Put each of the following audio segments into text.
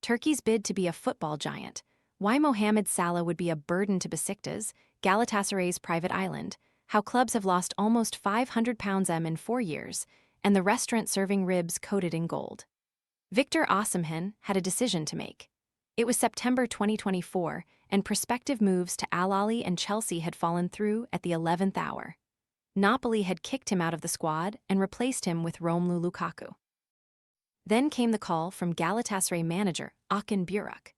Turkey's bid to be a football giant, why Mohamed Salah would be a burden to Besiktas, Galatasaray's private island, how clubs have lost almost £500 in 4 years, and the restaurant serving ribs coated in gold. Victor Osimhen had a decision to make. It was September 2024, and prospective moves to Al-Ahli and Chelsea had fallen through at the 11th hour. Napoli had kicked him out of the squad and replaced him with Romelu Lukaku. Then came the call from Galatasaray manager Okan Buruk.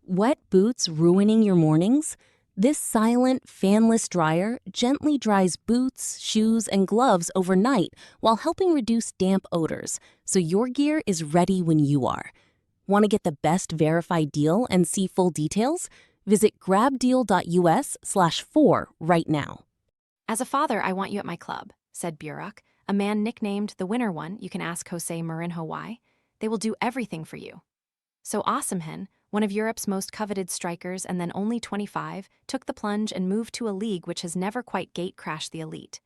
Wet boots ruining your mornings? This silent, fanless dryer gently dries boots, shoes, and gloves overnight while helping reduce damp odors, so your gear is ready when you are. Want to get the best verified deal and see full details? Visit grabdeal.us/4 right now. As a father, I want you at my club, said Buruk, a man nicknamed the Winner One. You can ask Jose Mourinho why. They will do everything for you. So Osimhen, one of Europe's most coveted strikers and then only 25, took the plunge and moved to a league which has never quite gate-crashed the elite.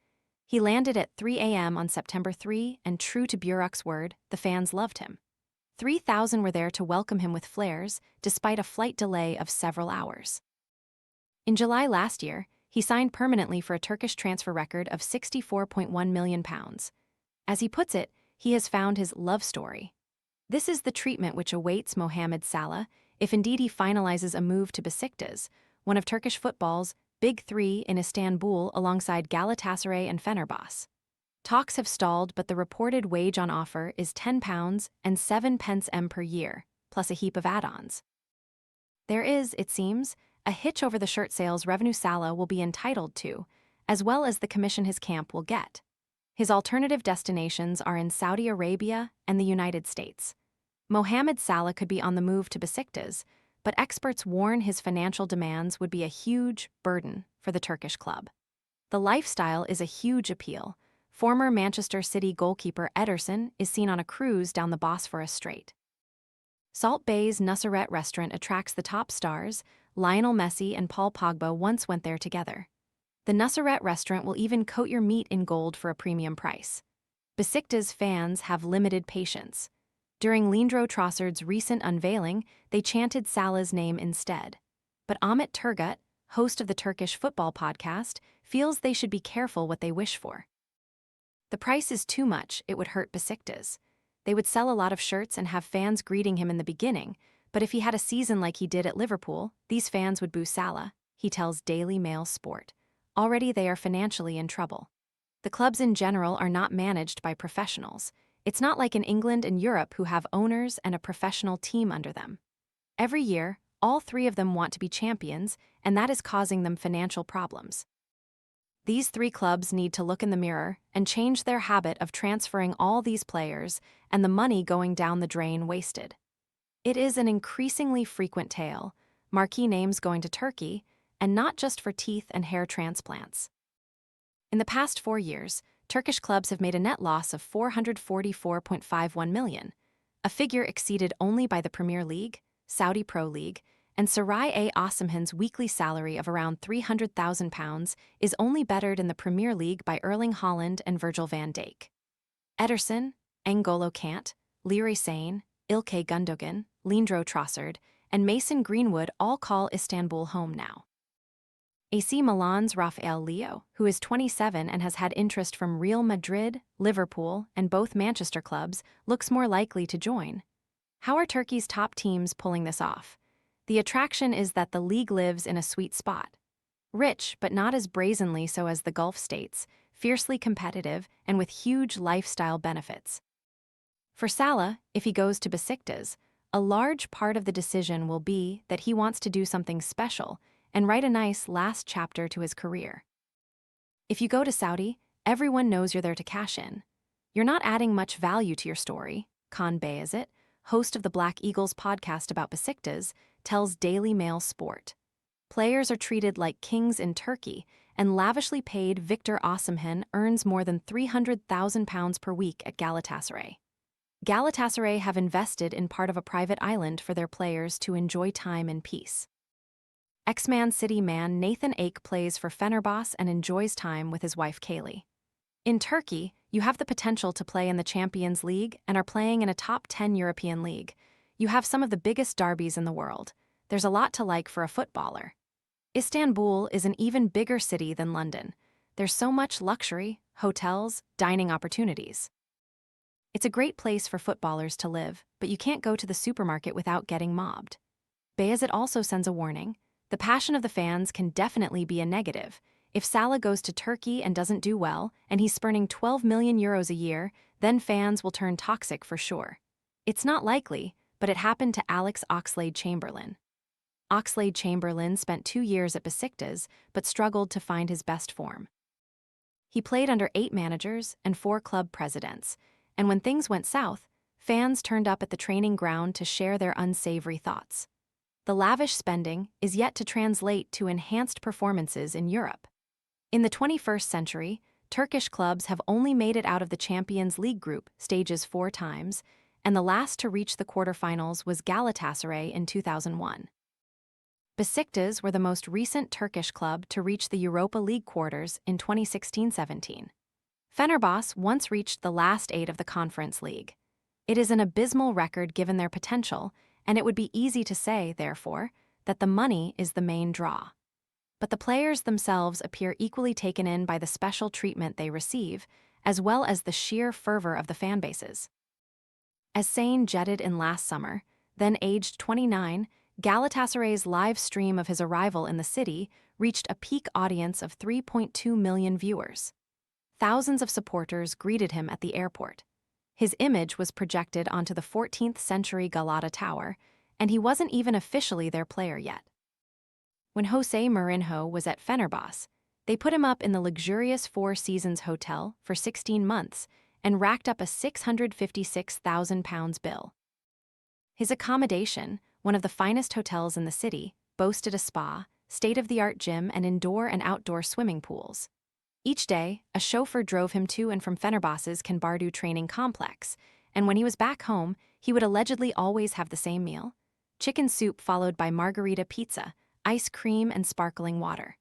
He landed at 3 a.m. on September 3, and true to Buruk's word, the fans loved him. 3,000 were there to welcome him with flares, despite a flight delay of several hours. In July last year, he signed permanently for a Turkish transfer record of £64.1 million. As he puts it, he has found his love story. This is the treatment which awaits Mohamed Salah, if indeed he finalizes a move to Besiktas, one of Turkish football's big three in Istanbul alongside Galatasaray and Fenerbahce. Talks have stalled, but the reported wage on offer is £10 and 7 pence per year, plus a heap of add-ons. There is, it seems, a hitch over the shirt sales revenue Salah will be entitled to, as well as the commission his camp will get. His alternative destinations are in Saudi Arabia and the United States. Mohamed Salah could be on the move to Besiktas, but experts warn his financial demands would be a huge burden for the Turkish club. The lifestyle is a huge appeal. Former Manchester City goalkeeper Ederson is seen on a cruise down the Bosphorus Strait. Salt Bay's Nusret restaurant attracts the top stars. Lionel Messi and Paul Pogba once went there together. The Nusret restaurant will even coat your meat in gold for a premium price. Besiktas fans have limited patience. During Lindro Trossard's recent unveiling, they chanted Salah's name instead. But Ahmet Turgut, host of the Turkish football podcast, feels they should be careful what they wish for. The price is too much, it would hurt Besiktas. They would sell a lot of shirts and have fans greeting him in the beginning, but if he had a season like he did at Liverpool, these fans would boo Salah, he tells Daily Mail Sport. Already they are financially in trouble. The clubs in general are not managed by professionals. It's not like in England and Europe who have owners and a professional team under them. Every year, all three of them want to be champions, and that is causing them financial problems. These three clubs need to look in the mirror and change their habit of transferring all these players and the money going down the drain wasted. It is an increasingly frequent tale, marquee names going to Turkey, and not just for teeth and hair transplants. In the past 4 years, Turkish clubs have made a net loss of $444.51 million, a figure exceeded only by the Premier League, Saudi Pro League, and Saray Osimhen's weekly salary of around £300,000 is only bettered in the Premier League by Erling Haaland and Virgil van Dijk. Ederson, N'Golo Kant, Leroy Sane, Ilkay Gundogan, Lindro Trossard, and Mason Greenwood all call Istanbul home now. AC Milan's Rafael Leo, who is 27 and has had interest from Real Madrid, Liverpool, and both Manchester clubs, looks more likely to join. How are Turkey's top teams pulling this off? The attraction is that the league lives in a sweet spot. Rich, but not as brazenly so as the Gulf states, fiercely competitive, and with huge lifestyle benefits. For Salah, if he goes to Besiktas, a large part of the decision will be that he wants to do something special and write a nice last chapter to his career. If you go to Saudi, everyone knows you're there to cash in. You're not adding much value to your story, Kaan Bayezid, host of the Black Eagles podcast about Besiktas, tells Daily Mail Sport. Players are treated like kings in Turkey, and lavishly paid Victor Osimhen earns more than £300,000 per week at Galatasaray. Galatasaray have invested in part of a private island for their players to enjoy time in peace. Ex-Man City man Nathan Ake plays for Fenerbahce and enjoys time with his wife Kaylee. In Turkey, you have the potential to play in the Champions League and are playing in a top 10 European league. You have some of the biggest derbies in the world. There's a lot to like for a footballer. Istanbul is an even bigger city than London. There's so much luxury, hotels, dining opportunities. It's a great place for footballers to live, but you can't go to the supermarket without getting mobbed. Bayezid also sends a warning. The passion of the fans can definitely be a negative. If Salah goes to Turkey and doesn't do well, and he's spurning €12 million a year, then fans will turn toxic for sure. It's not likely, but it happened to Alex Oxlade-Chamberlain. Oxlade-Chamberlain spent 2 years at Besiktas, but struggled to find his best form. He played under 8 managers and 4 club presidents, and when things went south, fans turned up at the training ground to share their unsavory thoughts. The lavish spending is yet to translate to enhanced performances in Europe. In the 21st century, Turkish clubs have only made it out of the Champions League group stages 4 times, and the last to reach the quarterfinals was Galatasaray in 2001. Besiktas were the most recent Turkish club to reach the Europa League quarters in 2016-17. Fenerbahce once reached the last 8 of the Conference League. It is an abysmal record given their potential, and it would be easy to say, therefore, that the money is the main draw. But the players themselves appear equally taken in by the special treatment they receive, as well as the sheer fervor of the fan bases. As Sane jetted in last summer, then aged 29, Galatasaray's live stream of his arrival in the city reached a peak audience of 3.2 million viewers. Thousands of supporters greeted him at the airport. His image was projected onto the 14th-century Galata Tower, and he wasn't even officially their player yet. When Jose Mourinho was at Fenerbahce, they put him up in the luxurious Four Seasons Hotel for 16 months and racked up a £656,000 bill. His accommodation, one of the finest hotels in the city, boasted a spa, state-of-the-art gym, and indoor and outdoor swimming pools. Each day, a chauffeur drove him to and from Fenerbahce's Kanbardu training complex, and when he was back home, he would allegedly always have the same meal: chicken soup followed by margarita pizza, ice cream, and sparkling water.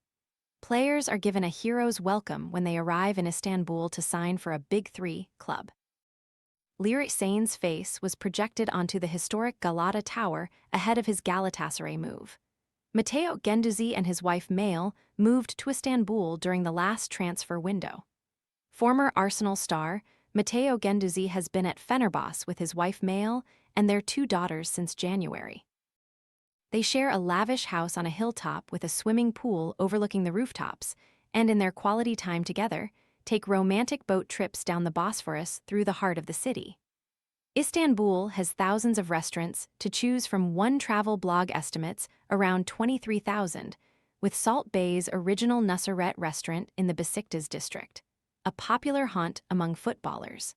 Players are given a hero's welcome when they arrive in Istanbul to sign for a Big Three club. Leroy Sane's face was projected onto the historic Galata Tower ahead of his Galatasaray move. Matteo Guendouzi and his wife Mail moved to Istanbul during the last transfer window. Former Arsenal star Matteo Guendouzi has been at Fenerbahce with his wife Mail and their 2 daughters since January. They share a lavish house on a hilltop with a swimming pool overlooking the rooftops, and in their quality time together, take romantic boat trips down the Bosphorus through the heart of the city. Istanbul has thousands of restaurants to choose from. One travel blog estimates around 23,000, with Salt Bay's original Nusret restaurant in the Besiktas district, a popular haunt among footballers.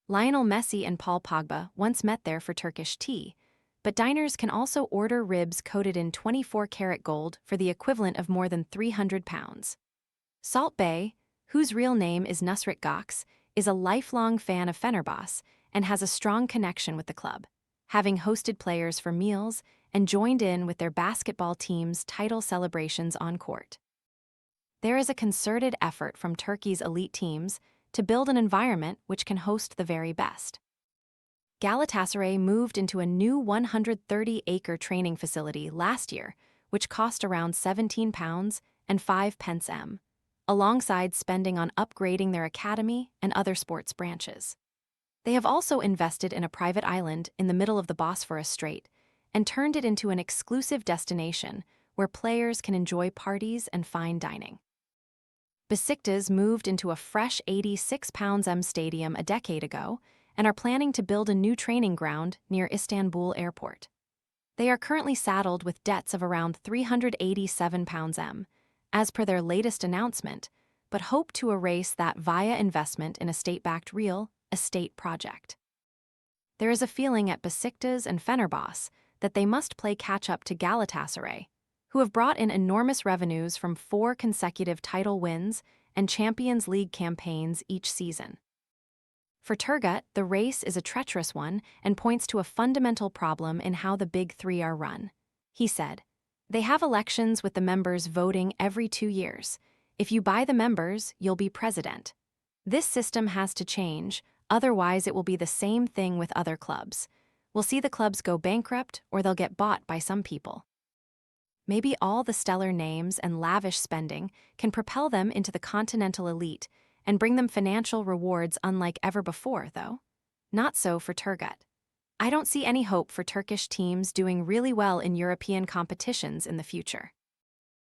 Lionel Messi and Paul Pogba once met there for Turkish tea, but diners can also order ribs coated in 24-karat gold for the equivalent of more than £300. Salt Bay, whose real name is Nusret Gox, is a lifelong fan of Fenerbahce and has a strong connection with the club, having hosted players for meals and joined in with their basketball team's title celebrations on court. There is a concerted effort from Turkey's elite teams to build an environment which can host the very best. Galatasaray moved into a new 130-acre training facility last year, which cost around £17 and 5 pence m, alongside spending on upgrading their academy and other sports branches. They have also invested in a private island in the middle of the Bosphorus Strait and turned it into an exclusive destination where players can enjoy parties and fine dining. Besiktas moved into a fresh £86 m stadium a decade ago and are planning to build a new training ground near Istanbul Airport. They are currently saddled with debts of around £387 m, as per their latest announcement, but hope to erase that via investment in a state-backed real estate project. There is a feeling at Besiktas and Fenerbahce that they must play catch-up to Galatasaray, who have brought in enormous revenues from 4 consecutive title wins and Champions League campaigns each season. For Turgut, the race is a treacherous one and points to a fundamental problem in how the Big Three are run. He said, "They have elections with the members voting every 2 years. If you buy the members, you'll be president. This system has to change, otherwise it will be the same thing with other clubs. We'll see the clubs go bankrupt or they'll get bought by some people. Maybe all the stellar names and lavish spending can propel them into the continental elite and bring them financial rewards unlike ever before, though. Not so for Turgut. I don't see any hope for Turkish teams doing really well in European competitions in the future.